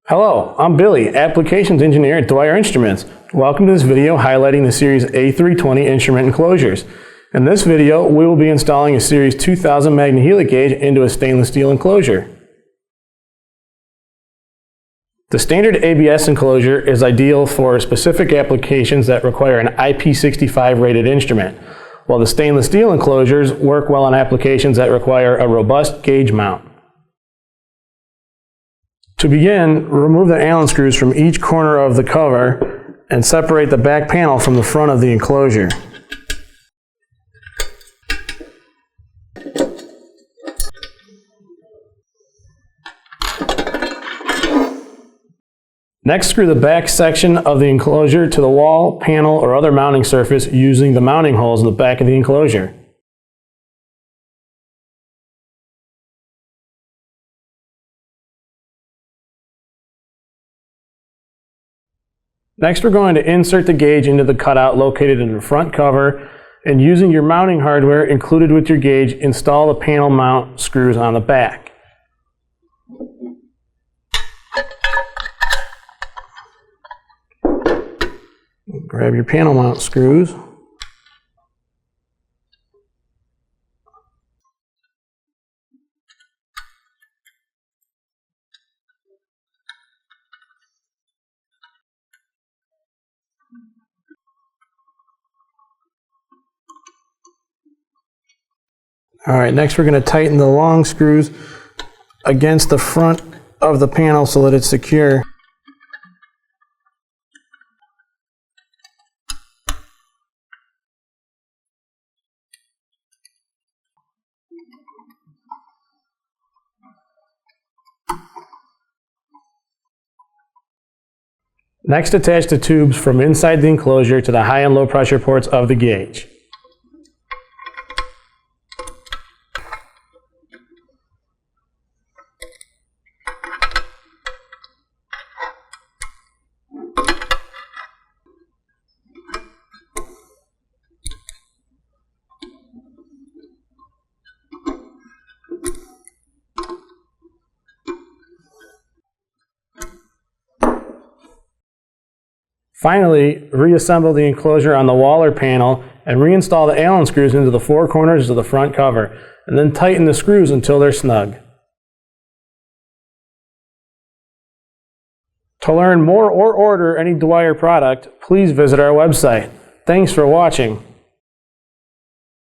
Hello, I'm Billy, Applications Engineer at Dwyer Instruments. Welcome to this video highlighting the Series A-320 instrument enclosures. In this video, we will be installing a Series 2000 Magnehelic gauge into a stainless steel enclosure. The standard ABS enclosure is ideal for specific applications that require an IP65 rated instrument, while the stainless steel enclosures work well on applications that require a robust gauge mount. To begin, remove the Allen screws from each corner of the cover and separate the back panel from the front of the enclosure. Next, screw the back section of the enclosure to the wall, panel, or other mounting surface using the mounting holes in the back of the enclosure. Next, we're going to insert the gauge into the cutout located in the front cover, and using your mounting hardware included with your gauge, install the panel mount screws on the back. Grab your panel mount screws. Alright, next we're going to tighten the long screws against the front of the panel so that it's secure. Next, attach the tubes from inside the enclosure to the high and low pressure ports of the gauge. Finally, reassemble the enclosure on the wall or panel and reinstall the Allen screws into the four corners of the front cover, and then tighten the screws until they're snug. To learn more or order any Dwyer product, please visit our website. Thanks for watching.